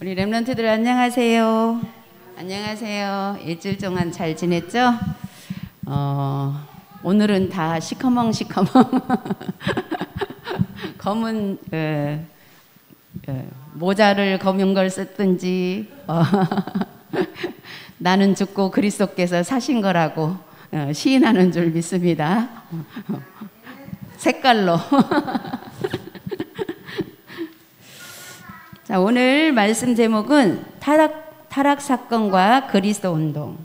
우리 렘넌트들 안녕하세요. 안녕하세요. 일주일 동안 잘 지냈죠? 오늘은 다 시커멍 검은 모자를 검은 걸 썼든지 나는 죽고 그리스도께서 사신 거라고 시인하는 줄 믿습니다. 색깔로. 자, 오늘 말씀 제목은 타락 사건과 그리스도 운동.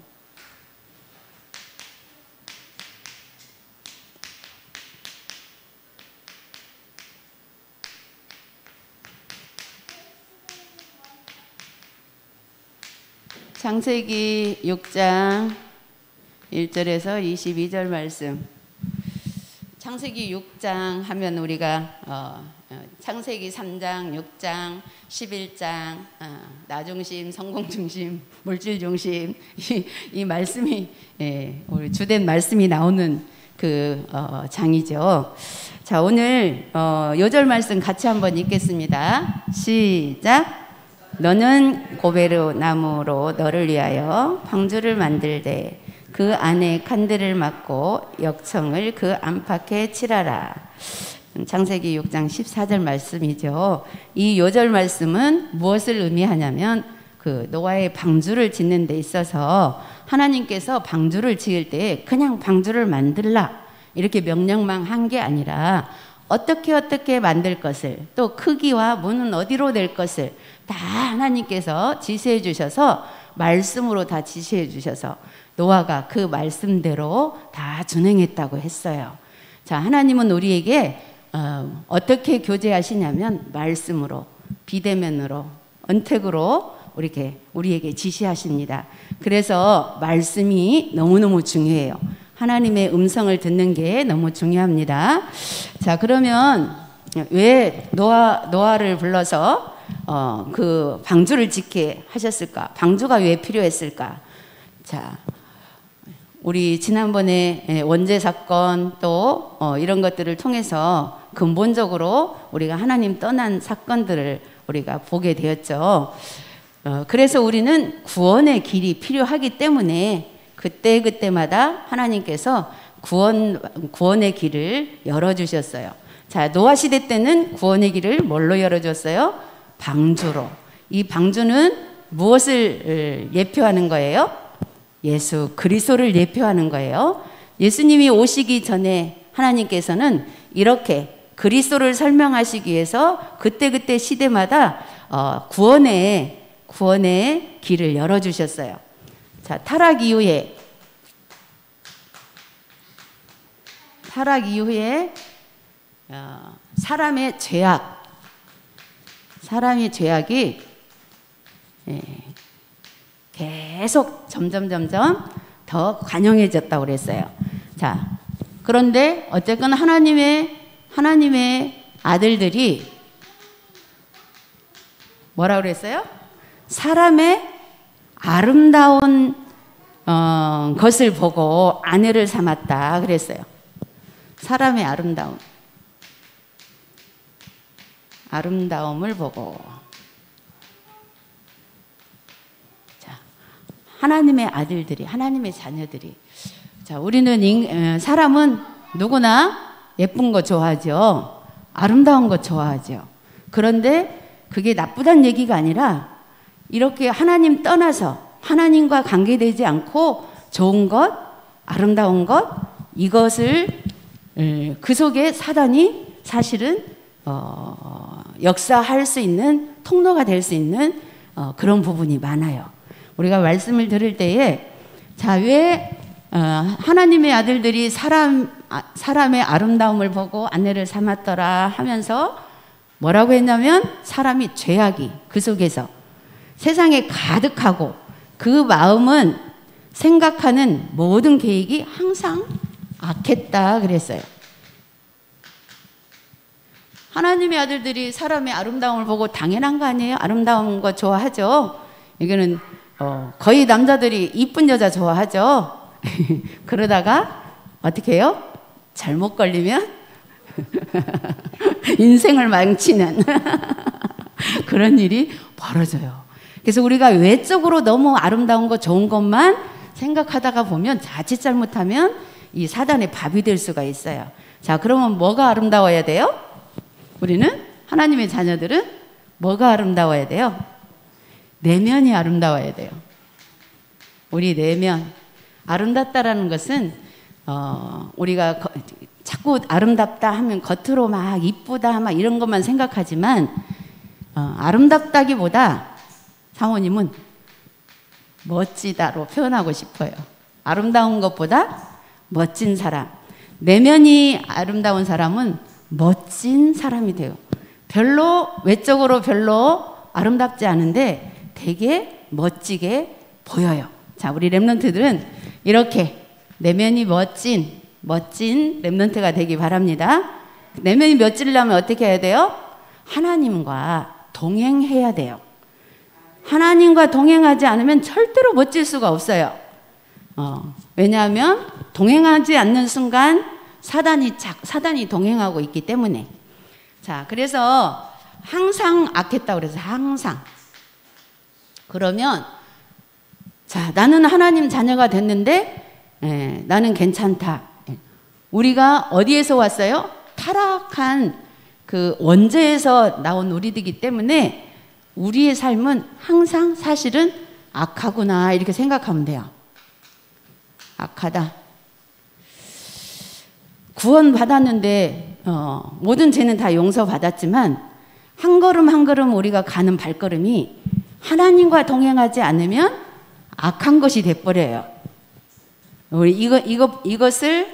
창세기 6장 1절에서 22절 말씀. 창세기 6장 하면 우리가 창세기 3장, 6장, 11장, 나 중심, 성공 중심, 물질 중심, 이 말씀이 우리 주된 말씀이 나오는 그 장이죠. 자, 오늘 요절 말씀 같이 한번 읽겠습니다. 시작. 너는 고베르 나무로 너를 위하여 방주를 만들되 그 안에 칸들을 막고 역청을 그 안팎에 칠하라. 창세기 6장 14절 말씀이죠. 이 요절 말씀은 무엇을 의미하냐면 그 노아의 방주를 짓는 데 있어서 하나님께서 방주를 지을 때 그냥 방주를 만들라 이렇게 명령만 한 게 아니라 어떻게 만들 것을, 또 크기와 문은 어디로 낼 것을 다 하나님께서 지시해 주셔서 말씀으로 다 지시해 주셔서 노아가 그 말씀대로 다 준행했다고 했어요. 자, 하나님은 우리에게 어떻게 교제하시냐면 말씀으로, 비대면으로, 언택으로 우리에게 지시하십니다. 그래서 말씀이 너무너무 중요해요. 하나님의 음성을 듣는 게 너무 중요합니다. 자, 그러면 왜 노아를 불러서 그 방주를 짓게 하셨을까? 방주가 왜 필요했을까? 자, 우리 지난번에 원죄 사건 또 이런 것들을 통해서 근본적으로 우리가 하나님 떠난 사건들을 우리가 보게 되었죠. 그래서 우리는 구원의 길이 필요하기 때문에 그때마다 하나님께서 구원의 길을 열어주셨어요. 자, 노아 시대 때는 구원의 길을 뭘로 열어줬어요? 방주로. 이 방주는 무엇을 예표하는 거예요? 예수 그리스도를 예표하는 거예요. 예수님이 오시기 전에 하나님께서는 이렇게 그리스도를 설명하시기 위해서 그때 시대마다 구원의 길을 열어주셨어요. 자, 타락 이후에 사람의 죄악이 계속 점점 더 관영해졌다고 그랬어요. 자, 그런데 어쨌건 하나님의 아들들이 뭐라고 그랬어요? 사람의 아름다운 것을 보고 아내를 삼았다 그랬어요. 사람의 아름다움을 보고. 자, 하나님의 아들들이, 하나님의 자녀들이. 자, 사람은 누구나 예쁜 거 좋아하죠. 아름다운 거 좋아하죠. 그런데 그게 나쁘다는 얘기가 아니라 이렇게 하나님 떠나서 하나님과 관계되지 않고 좋은 것, 아름다운 것, 이것을 그 속에 사단이 사실은 역사할 수 있는 통로가 될 수 있는 그런 부분이 많아요. 우리가 말씀을 들을 때에 자, 왜 하나님의 아들들이 사람의 아름다움을 보고 아내를 삼았더라 하면서 뭐라고 했냐면 사람이 죄악이 그 속에서 세상에 가득하고 그 마음은 생각하는 모든 계획이 항상 악했다 그랬어요. 하나님의 아들들이 사람의 아름다움을 보고 당연한 거 아니에요? 아름다운 거 좋아하죠. 이거는 거의 남자들이 이쁜 여자 좋아하죠. 그러다가 어떻게 해요? 잘못 걸리면 인생을 망치는 그런 일이 벌어져요. 그래서 우리가 외적으로 너무 아름다운 거 좋은 것만 생각하다가 보면 자칫 잘못하면 이 사단의 밥이 될 수가 있어요. 자, 그러면 뭐가 아름다워야 돼요? 우리는 하나님의 자녀들은 뭐가 아름다워야 돼요? 내면이 아름다워야 돼요. 우리 내면. 아름답다라는 것은 우리가 자꾸 아름답다 하면 겉으로 막 이쁘다 막 이런 것만 생각하지만 아름답다기보다 사모님은 멋지다로 표현하고 싶어요. 아름다운 것보다 멋진 사람. 내면이 아름다운 사람은 멋진 사람이 돼요. 별로 외적으로 별로 아름답지 않은데 되게 멋지게 보여요. 자, 우리 렘넌트들은 이렇게 내면이 멋진 렘넌트가 되기 바랍니다. 내면이 멋지려면 어떻게 해야 돼요? 하나님과 동행해야 돼요. 하나님과 동행하지 않으면 절대로 멋질 수가 없어요. 왜냐하면 동행하지 않는 순간 사단이 동행하고 있기 때문에. 자, 그래서 항상 악했다고 그래서 항상. 그러면 자, 나는 하나님 자녀가 됐는데 나는 괜찮다. 우리가 어디에서 왔어요? 타락한 그 원죄에서 나온 우리들이기 때문에 우리의 삶은 항상 사실은 악하구나 이렇게 생각하면 돼요. 악하다. 구원 받았는데 모든 죄는 다 용서받았지만 한 걸음 한 걸음 우리가 가는 발걸음이 하나님과 동행하지 않으면 악한 것이 돼버려요. 우리 이것을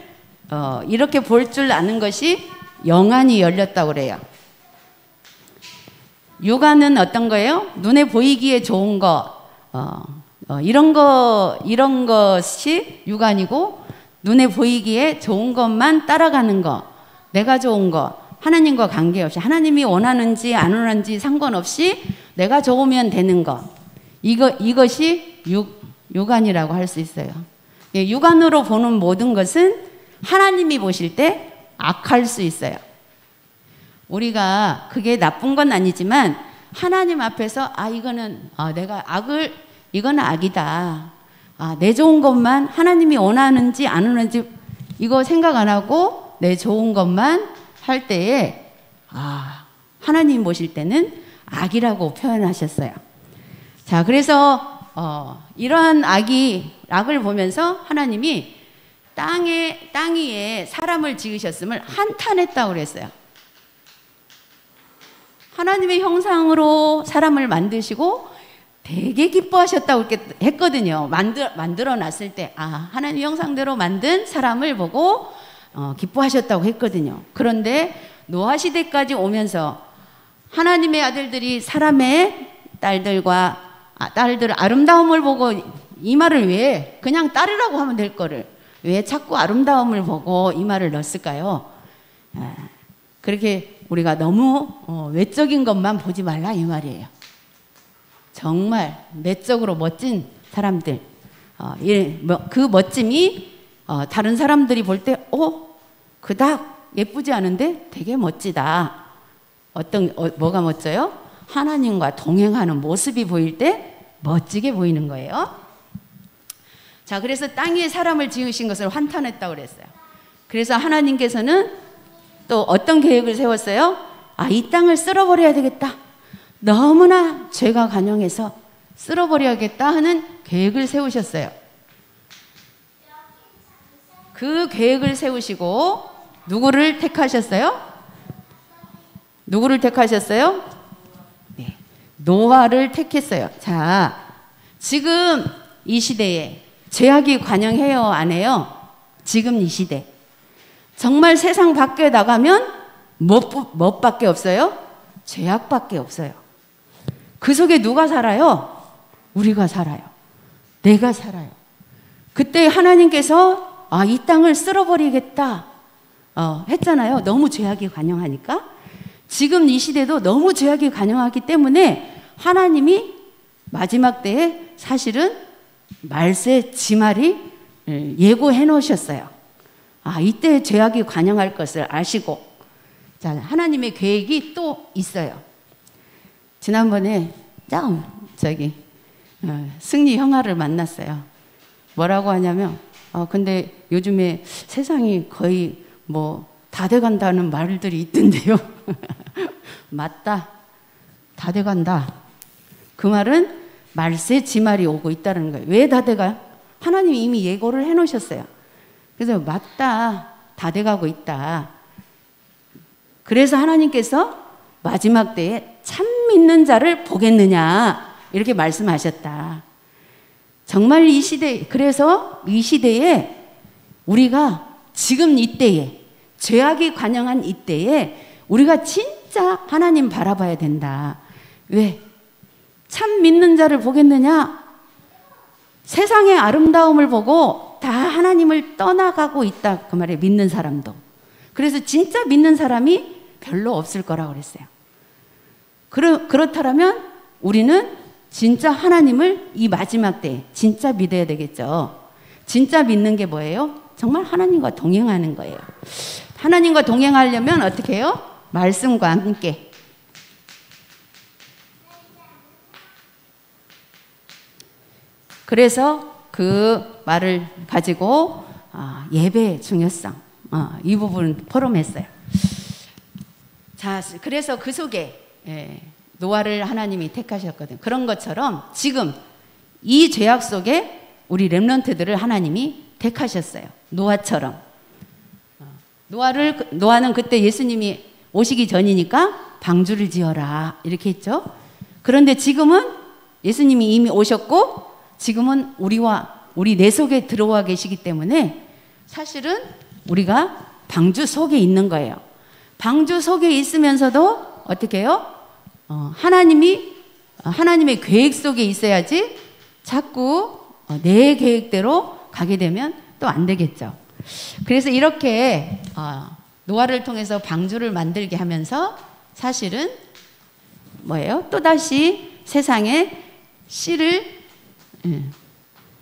이렇게 볼 줄 아는 것이 영안이 열렸다고 그래요. 육안은 어떤 거예요? 눈에 보이기에 좋은 거, 이런 것이 육안이고, 눈에 보이기에 좋은 것만 따라가는 거, 내가 좋은 거, 하나님과 관계없이, 하나님이 원하는지 안 원하는지 상관없이 내가 좋으면 되는 거, 이것이 육안이라고 할 수 있어요. 육안으로 보는 모든 것은 하나님이 보실 때 악할 수 있어요. 우리가 그게 나쁜 건 아니지만 하나님 앞에서 이거는 악이다. 내 좋은 것만 하나님이 원하는지 안 원하는지 이거 생각 안 하고 내 좋은 것만 할 때에 하나님 보실 때는 악이라고 표현하셨어요. 자, 그래서 이러한 악을 보면서 하나님이 땅 위에 사람을 지으셨음을 한탄했다고 그랬어요. 하나님의 형상으로 사람을 만드시고 되게 기뻐하셨다고 했거든요. 만들어 놨을 때 하나님 형상대로 만든 사람을 보고 기뻐하셨다고 했거든요. 그런데 노아 시대까지 오면서 하나님의 아들들이 사람의 딸들 아름다움을 보고 이 말을 왜 그냥 따르라고 하면 될 거를 왜 자꾸 아름다움을 보고 이 말을 넣었을까요? 그렇게 우리가 너무 외적인 것만 보지 말라 이 말이에요. 정말 내적으로 멋진 사람들, 그 멋짐이 다른 사람들이 볼 때 그닥 예쁘지 않은데 되게 멋지다. 뭐가 멋져요? 하나님과 동행하는 모습이 보일 때 멋지게 보이는 거예요. 자, 그래서 땅 위에 사람을 지으신 것을 한탄했다고 그랬어요. 그래서 하나님께서는 또 어떤 계획을 세웠어요? 이 땅을 쓸어버려야 되겠다. 너무나 죄가 간영해서 쓸어버려야겠다 하는 계획을 세우셨어요. 그 계획을 세우시고 누구를 택하셨어요? 누구를 택하셨어요? 네, 노아를 택했어요. 자, 지금 이 시대에 죄악이 관영해요, 안 해요? 지금 이 시대. 정말 세상 밖에 나가면 무엇밖에 없어요? 죄악밖에 없어요. 그 속에 누가 살아요? 우리가 살아요. 내가 살아요. 그때 하나님께서 이 땅을 쓸어버리겠다 했잖아요. 너무 죄악이 관영하니까. 지금 이 시대도 너무 죄악이 관영하기 때문에 하나님이 마지막 때에 사실은 말세 지말이 예고해 놓으셨어요. 이때 죄악이 관영할 것을 아시고, 자, 하나님의 계획이 또 있어요. 지난번에 승리 형아를 만났어요. 뭐라고 하냐면 근데 요즘에 세상이 거의 뭐 다 돼간다는 말들이 있던데요. 맞다. 다 돼간다. 그 말은 말세 지말이 오고 있다는 거예요. 왜 다 돼가요? 하나님이 이미 예고를 해놓으셨어요. 그래서 맞다. 다 돼가고 있다. 그래서 하나님께서 마지막 때에 참 믿는 자를 보겠느냐 이렇게 말씀하셨다. 정말 이 시대, 그래서 이 시대에 우리가 지금 이때에 죄악이 관영한 이때에 우리가 진짜 하나님 바라봐야 된다. 왜? 참 믿는 자를 보겠느냐? 세상의 아름다움을 보고 다 하나님을 떠나가고 있다. 그 말에 믿는 사람도. 그래서 진짜 믿는 사람이 별로 없을 거라고 그랬어요. 그렇다면 우리는 진짜 하나님을 이 마지막 때에 진짜 믿어야 되겠죠. 진짜 믿는 게 뭐예요? 정말 하나님과 동행하는 거예요. 하나님과 동행하려면 어떻게 해요? 말씀과 함께. 그래서 그 말을 가지고 예배의 중요성 이 부분 포럼했어요. 자, 그래서 그 속에 노아를 하나님이 택하셨거든. 그런 것처럼 지금 이 죄악 속에 우리 렘넌트들을 하나님이 택하셨어요. 노아처럼. 노아는 그때 예수님이 오시기 전이니까 방주를 지어라 이렇게 했죠. 그런데 지금은 예수님이 이미 오셨고 지금은 우리 내 속에 들어와 계시기 때문에 사실은 우리가 방주 속에 있는 거예요. 방주 속에 있으면서도 어떻게 해요? 하나님의 계획 속에 있어야지 자꾸 내 계획대로 가게 되면 또 안 되겠죠. 그래서 이렇게 노아를 통해서 방주를 만들게 하면서 사실은 뭐예요? 또다시 세상에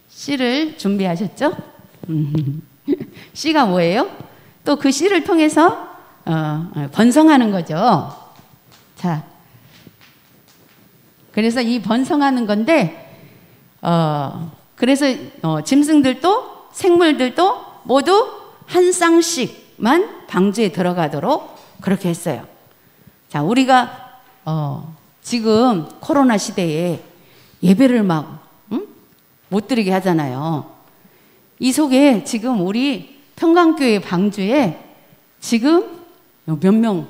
씨를 준비하셨죠? 씨가 뭐예요? 또 그 씨를 통해서 번성하는 거죠. 자, 그래서 이 번성하는 건데 그래서 짐승들도 생물들도 모두 한 쌍씩만 방주에 들어가도록 그렇게 했어요. 자, 우리가 지금 코로나 시대에 예배를 막 못 드리게 하잖아요. 이 속에 지금 우리 평강교회 방주에 지금 몇 명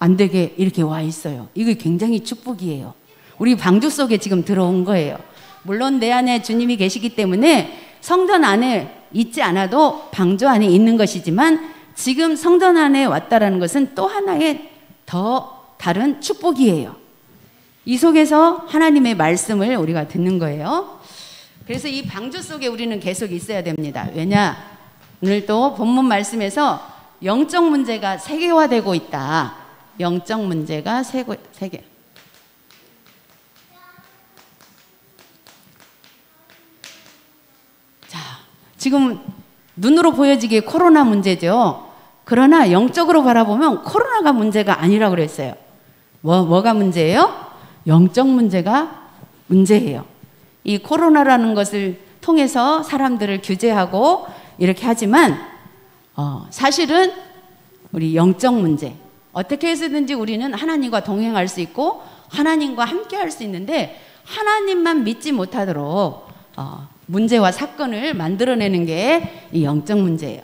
안 되게 이렇게 와 있어요. 이게 굉장히 축복이에요. 우리 방주 속에 지금 들어온 거예요. 물론 내 안에 주님이 계시기 때문에 성전 안에 있지 않아도 방주 안에 있는 것이지만 지금 성전 안에 왔다라는 것은 또 하나의 더 다른 축복이에요. 이 속에서 하나님의 말씀을 우리가 듣는 거예요. 그래서 이 방주 속에 우리는 계속 있어야 됩니다. 왜냐? 오늘 또 본문 말씀에서 영적 문제가 세계화되고 있다. 영적 문제가 세계. 자, 지금 눈으로 보여지기에 코로나 문제죠. 그러나 영적으로 바라보면 코로나가 문제가 아니라고 그랬어요. 뭐가 문제예요? 영적 문제가 문제예요. 이 코로나라는 것을 통해서 사람들을 규제하고 이렇게 하지만 사실은 우리 영적 문제 어떻게 해서든지 우리는 하나님과 동행할 수 있고 하나님과 함께 할 수 있는데 하나님만 믿지 못하도록 문제와 사건을 만들어내는 게 이 영적 문제예요.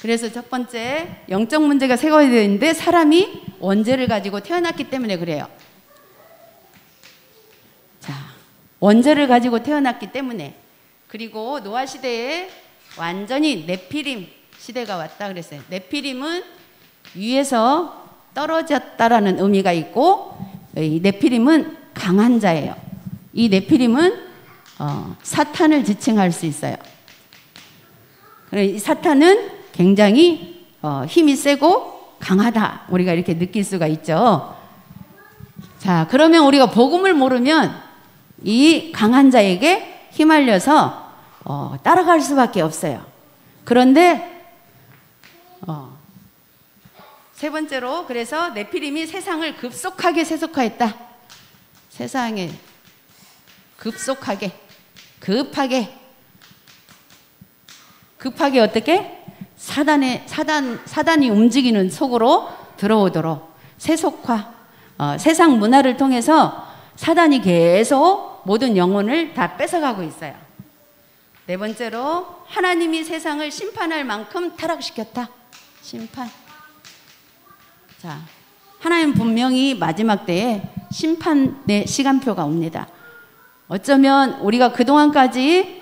그래서 첫 번째 영적 문제가 세워야 되는데 사람이 원죄를 가지고 태어났기 때문에 그래요. 자, 원죄를 가지고 태어났기 때문에 그리고 노아 시대에 완전히 네피림 시대가 왔다 그랬어요. 네피림은 위에서 떨어졌다라는 의미가 있고 이 네피림은 강한 자예요. 이 네피림은 사탄을 지칭할 수 있어요. 이 사탄은 굉장히 힘이 세고 강하다. 우리가 이렇게 느낄 수가 있죠. 자, 그러면 우리가 복음을 모르면 이 강한 자에게 휘말려서 따라갈 수밖에 없어요. 그런데 세 번째로 그래서 네피림이 세상을 급속하게 세속화했다. 세상에 급속하게, 급하게 어떻게? 사단이 움직이는 속으로 들어오도록 세속화, 세상 문화를 통해서 사단이 계속 모든 영혼을 다 뺏어가고 있어요. 네 번째로 하나님이 세상을 심판할 만큼 타락시켰다. 심판. 자, 하나님 분명히 마지막 때에 심판의 시간표가 옵니다. 어쩌면 우리가 그동안까지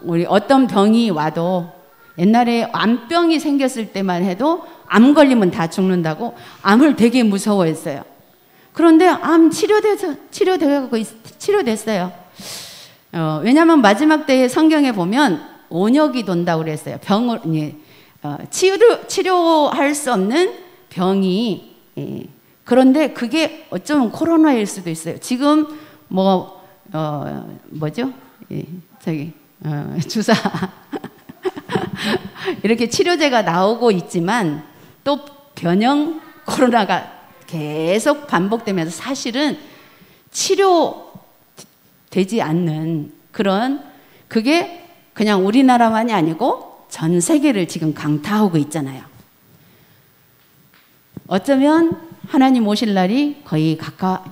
우리 어떤 병이 와도 옛날에 암병이 생겼을 때만 해도 암 걸리면 다 죽는다고 암을 되게 무서워했어요. 그런데 암 치료됐어요. 왜냐하면 마지막 때에 성경에 보면 온역이 돈다고 그랬어요. 병을 치료할 수 없는 병이. 그런데 그게 어쩌면 코로나일 수도 있어요. 지금 뭐죠? 주사 이렇게 치료제가 나오고 있지만 또 변형 코로나가 계속 반복되면서 사실은 치료되지 않는 그런, 그게 그냥 우리나라만이 아니고 전 세계를 지금 강타하고 있잖아요. 어쩌면 하나님 오실 날이 거의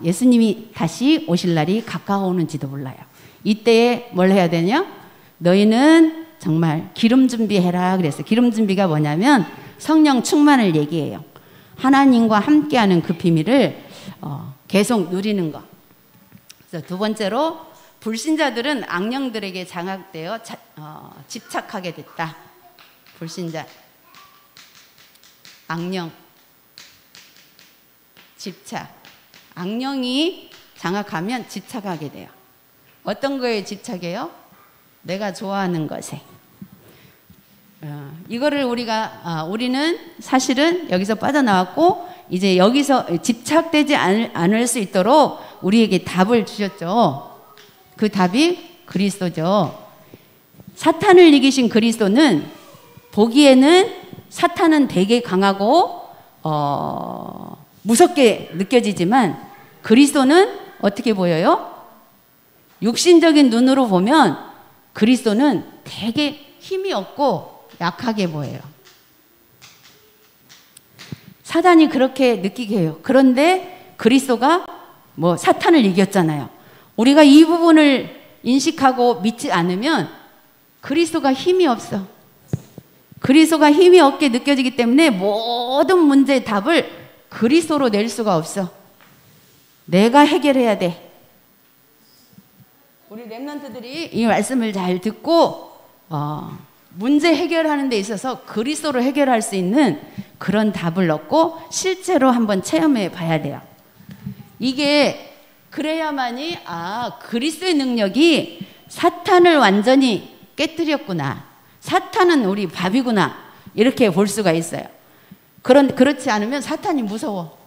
예수님이 다시 오실 날이 가까워오는지도 몰라요. 이때에 뭘 해야 되냐? 너희는 정말 기름 준비해라 그랬어요. 기름 준비가 뭐냐면 성령 충만을 얘기해요. 하나님과 함께하는 그 비밀을 계속 누리는 거. 그래서 두 번째로 불신자들은 악령들에게 장악되어 집착하게 됐다. 불신자, 악령, 집착. 악령이 장악하면 집착하게 돼요. 어떤 거에 집착해요? 내가 좋아하는 것에. 이거를 우리는 사실은 여기서 빠져나왔고 이제 여기서 집착되지 않을 수 있도록 우리에게 답을 주셨죠. 그 답이 그리스도죠. 사탄을 이기신 그리스도는 보기에는 사탄은 되게 강하고 무섭게 느껴지지만 그리스도는 어떻게 보여요? 육신적인 눈으로 보면 그리스도는 되게 힘이 없고 약하게 보여요. 사단이 그렇게 느끼게 해요. 그런데 그리스도가 사탄을 이겼잖아요. 우리가 이 부분을 인식하고 믿지 않으면 그리스도가 힘이 없어. 그리스도가 힘이 없게 느껴지기 때문에 모든 문제의 답을 그리스도로 낼 수가 없어. 내가 해결해야 돼. 우리 렘넌트들이 이 말씀을 잘 듣고 문제 해결하는 데 있어서 그리스도로 해결할 수 있는 그런 답을 얻고 실제로 한번 체험해 봐야 돼요. 이게 그래야만이 그리스도의 능력이 사탄을 완전히 깨뜨렸구나. 사탄은 우리 밥이구나. 이렇게 볼 수가 있어요. 그렇지 않으면 사탄이 무서워.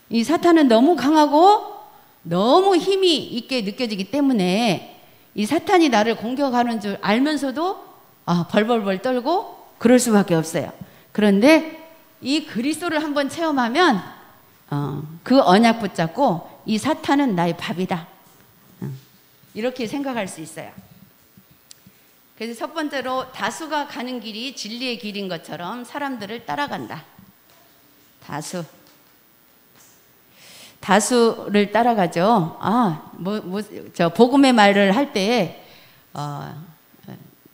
이 사탄은 너무 강하고 너무 힘이 있게 느껴지기 때문에 이 사탄이 나를 공격하는 줄 알면서도 벌벌벌 떨고 그럴 수밖에 없어요. 그런데 이 그리스도를 한번 체험하면 그 언약 붙잡고 이 사탄은 나의 밥이다. 이렇게 생각할 수 있어요. 그래서 첫 번째로 다수가 가는 길이 진리의 길인 것처럼 사람들을 따라간다. 다수를 따라가죠. 복음의 말을 할 때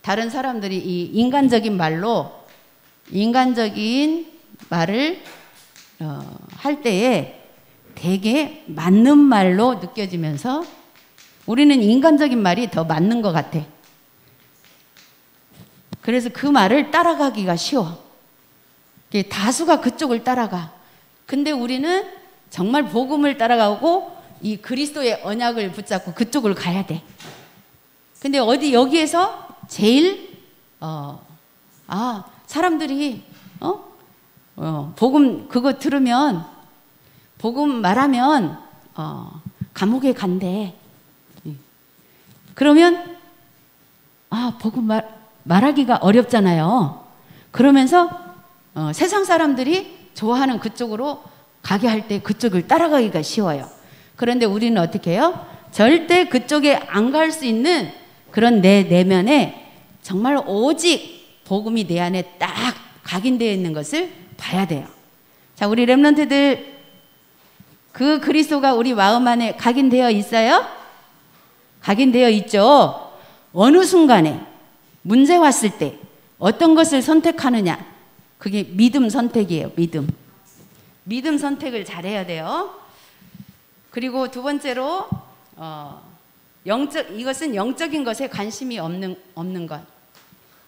다른 사람들이 이 인간적인 말을 할 때에 되게 맞는 말로 느껴지면서 우리는 인간적인 말이 더 맞는 것 같아. 그래서 그 말을 따라가기가 쉬워. 다수가 그쪽을 따라가. 근데 우리는 정말 복음을 따라가고 이 그리스도의 언약을 붙잡고 그쪽을 가야 돼. 근데 여기에서 제일 사람들이 복음 그거 들으면 복음 말하면 감옥에 간대. 그러면 복음 말하기가 어렵잖아요. 그러면서 세상 사람들이 좋아하는 그쪽으로 가게 할 때 그쪽을 따라가기가 쉬워요. 그런데 우리는 어떻게 해요? 절대 그쪽에 안 갈 수 있는 그런 내 내면에 정말 오직 복음이 내 안에 딱 각인되어 있는 것을 봐야 돼요. 자, 우리 렘넌트들 그 그리스도가 우리 마음 안에 각인되어 있어요? 각인되어 있죠. 어느 순간에 문제 왔을 때 어떤 것을 선택하느냐, 그게 믿음 선택이에요. 믿음 선택을 잘해야 돼요. 그리고 두 번째로 이것은 영적인 것에 관심이 없는 것.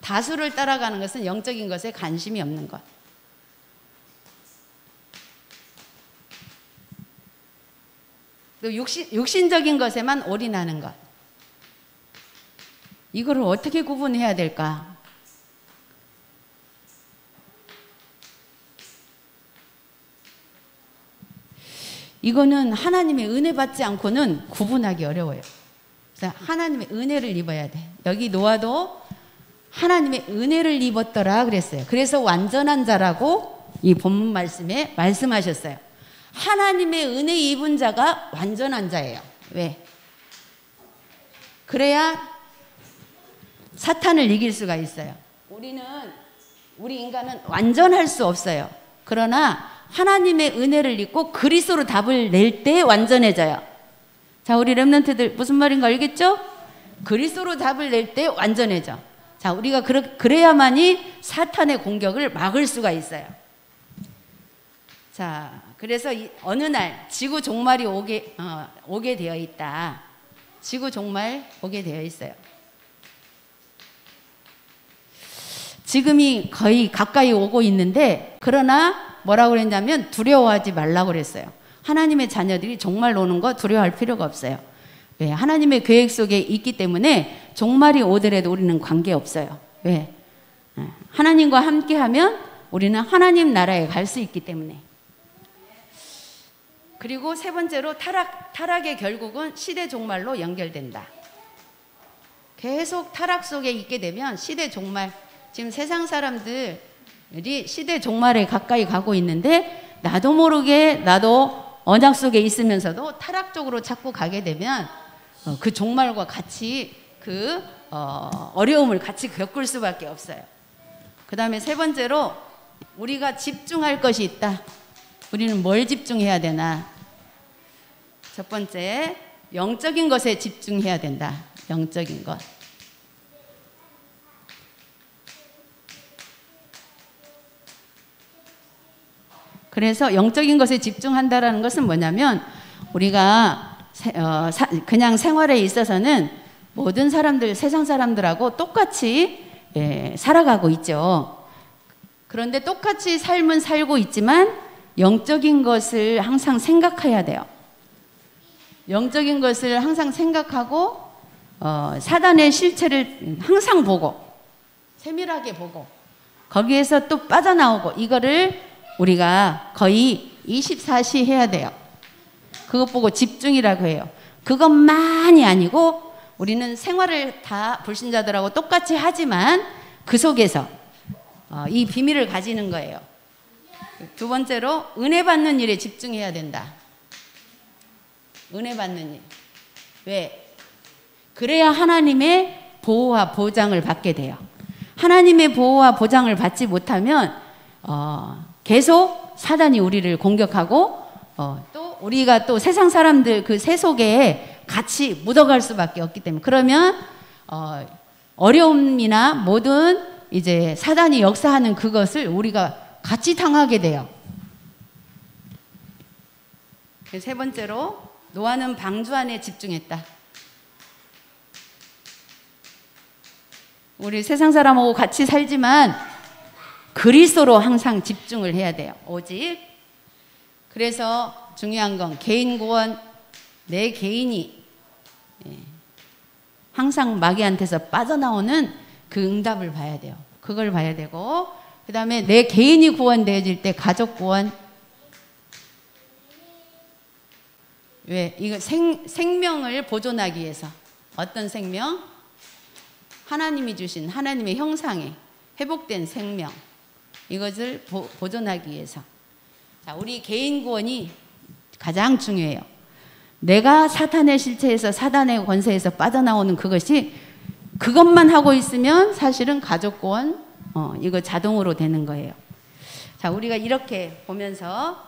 다수를 따라가는 것은 영적인 것에 관심이 없는 것. 또 육신적인 것에만 올인하는 것. 이거를 어떻게 구분해야 될까? 이거는 하나님의 은혜 받지 않고는 구분하기 어려워요. 그래서 하나님의 은혜를 입어야 돼. 여기 노아도 하나님의 은혜를 입었더라 그랬어요. 그래서 완전한 자라고 이 본문 말씀에 말씀하셨어요. 하나님의 은혜 입은 자가 완전한 자예요. 왜? 그래야 사탄을 이길 수가 있어요. 우리 인간은 완전할 수 없어요. 그러나 하나님의 은혜를 입고 그리스도로 답을 낼 때 완전해져요. 자, 우리 렘넌트들 무슨 말인가 알겠죠? 그리스도로 답을 낼 때 완전해져. 자, 우리가 그래야만이 사탄의 공격을 막을 수가 있어요. 자, 그래서 어느 날 지구 종말이 오게 되어 있다. 지구 종말 오게 되어 있어요. 지금이 거의 가까이 오고 있는데, 그러나 뭐라고 그랬냐면 두려워하지 말라고 그랬어요. 하나님의 자녀들이 종말 오는 거 두려워할 필요가 없어요. 왜? 하나님의 계획 속에 있기 때문에 종말이 오더라도 우리는 관계없어요. 왜? 하나님과 함께하면 우리는 하나님 나라에 갈 수 있기 때문에. 그리고 세 번째로 타락의 결국은 시대 종말로 연결된다. 계속 타락 속에 있게 되면 시대 종말, 지금 세상 사람들이 시대 종말에 가까이 가고 있는데 나도 모르게 나도 언약 속에 있으면서도 타락 쪽으로 자꾸 가게 되면 그 종말과 같이 그 어려움을 같이 겪을 수밖에 없어요. 그 다음에 세 번째로 우리가 집중할 것이 있다. 우리는 뭘 집중해야 되나? 첫 번째, 영적인 것에 집중해야 된다. 영적인 것. 그래서 영적인 것에 집중한다라는 것은 뭐냐면 우리가 그냥 생활에 있어서는 모든 사람들, 세상 사람들하고 똑같이 살아가고 있죠. 그런데 똑같이 삶은 살고 있지만 영적인 것을 항상 생각해야 돼요. 영적인 것을 항상 생각하고 사단의 실체를 항상 보고 세밀하게 보고 거기에서 또 빠져나오고, 이거를 우리가 거의 24시 해야 돼요. 그것 보고 집중이라고 해요. 그것만이 아니고 우리는 생활을 다 불신자들하고 똑같이 하지만 그 속에서 이 비밀을 가지는 거예요. 두 번째로 은혜 받는 일에 집중해야 된다. 은혜 받는 일. 왜? 그래야 하나님의 보호와 보장을 받게 돼요. 하나님의 보호와 보장을 받지 못하면 계속 사단이 우리를 공격하고 또 우리가 또 세상 사람들 그 새 속에 같이 묻어갈 수밖에 없기 때문에, 그러면 어려움이나 모든 이제 사단이 역사하는 그것을 우리가 같이 당하게 돼요. 세 번째로 노아는 방주 안에 집중했다. 우리 세상 사람하고 같이 살지만 그리스도로 항상 집중을 해야 돼요. 오직. 그래서 중요한 건 개인 구원, 내 개인이 항상 마귀한테서 빠져나오는 그 응답을 봐야 돼요. 그걸 봐야 되고, 그 다음에 내 개인이 구원되어질 때 가족 구원. 왜? 이거 생명을 보존하기 위해서. 어떤 생명? 하나님이 주신 하나님의 형상에 회복된 생명. 이것을 보존하기 위해서. 자, 우리 개인 구원이 가장 중요해요. 내가 사탄의 실체에서 사단의 권세에서 빠져나오는 그것만 하고 있으면 사실은 가족 구원 이거 자동으로 되는 거예요. 자, 우리가 이렇게 보면서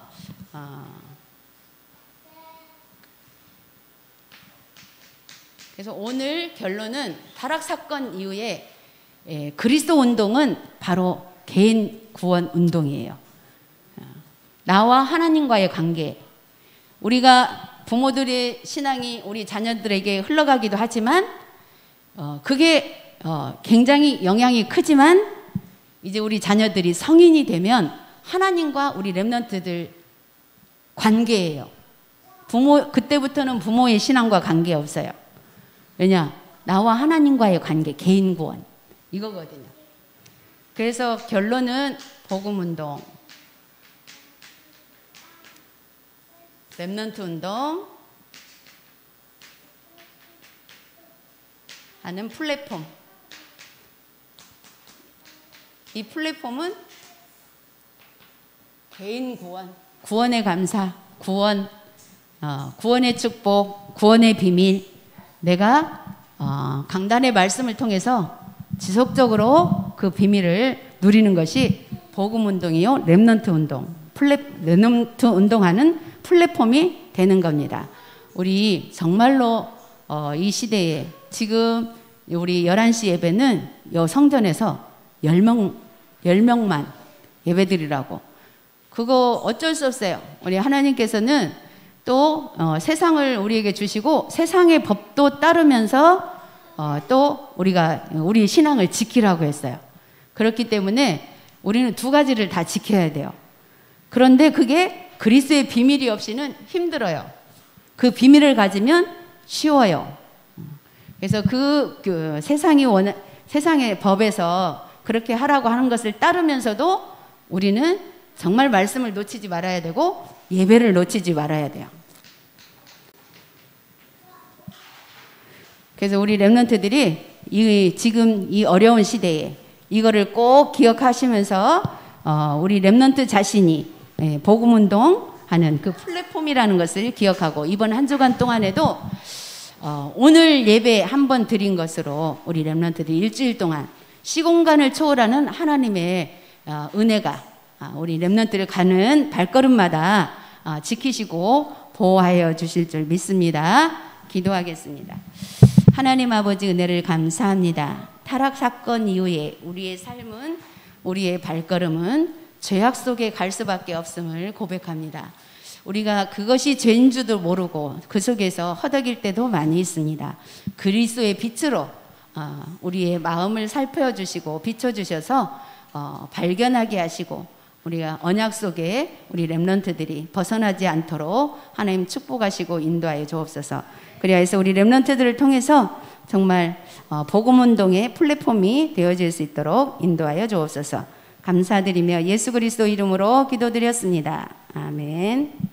그래서 오늘 결론은 타락 사건 이후에 그리스도 운동은 바로 개인 구원 운동이에요. 나와 하나님과의 관계. 우리가 부모들의 신앙이 우리 자녀들에게 흘러가기도 하지만 그게 굉장히 영향이 크지만 이제 우리 자녀들이 성인이 되면 하나님과 우리 렘넌트들 관계예요. 그때부터는 부모의 신앙과 관계 없어요. 왜냐? 나와 하나님과의 관계, 개인 구원 이거거든요. 그래서 결론은 복음 운동, 렘넌트 운동 하는 플랫폼. 이 플랫폼은 개인 구원, 구원의 감사, 구원의 축복, 구원의 비밀. 내가 강단의 말씀을 통해서 지속적으로 그 비밀을 누리는 것이 복음 운동이요, 렘넌트 운동, 렘넌트 운동하는 플랫폼이 되는 겁니다. 우리 정말로 이 시대에 지금 우리 11시 예배는 요 성전에서 10명만 예배드리라고. 그거 어쩔 수 없어요. 우리 하나님께서는 또 세상을 우리에게 주시고 세상의 법도 따르면서 또 우리 신앙을 지키라고 했어요. 그렇기 때문에 우리는 두 가지를 다 지켜야 돼요. 그런데 그게 그리스도의 비밀이 없이는 힘들어요. 그 비밀을 가지면 쉬워요. 그래서 그 세상의 법에서 그렇게 하라고 하는 것을 따르면서도 우리는 정말 말씀을 놓치지 말아야 되고 예배를 놓치지 말아야 돼요. 그래서 우리 렘넌트들이 지금 이 어려운 시대에 이거를 꼭 기억하시면서 우리 렘넌트 자신이 복음운동 하는 그 플랫폼이라는 것을 기억하고 이번 한 주간 동안에도 오늘 예배 한 번 드린 것으로 우리 렘넌트들이 일주일 동안 시공간을 초월하는 하나님의 은혜가 우리 렘넌트를 가는 발걸음마다 지키시고 보호하여 주실 줄 믿습니다. 기도하겠습니다. 하나님 아버지 은혜를 감사합니다. 타락 사건 이후에 우리의 삶은 우리의 발걸음은 죄악 속에 갈 수밖에 없음을 고백합니다. 우리가 그것이 죄인 줄도 모르고 그 속에서 허덕일 때도 많이 있습니다. 그리스도의 빛으로 우리의 마음을 살펴주시고 비춰주셔서 발견하게 하시고 우리가 언약 속에 우리 렘넌트들이 벗어나지 않도록 하나님 축복하시고 인도하여 주옵소서. 그리하여서 우리 렘넌트들을 통해서 정말 복음운동의 플랫폼이 되어질 수 있도록 인도하여 주옵소서. 감사드리며 예수 그리스도 이름으로 기도드렸습니다. 아멘.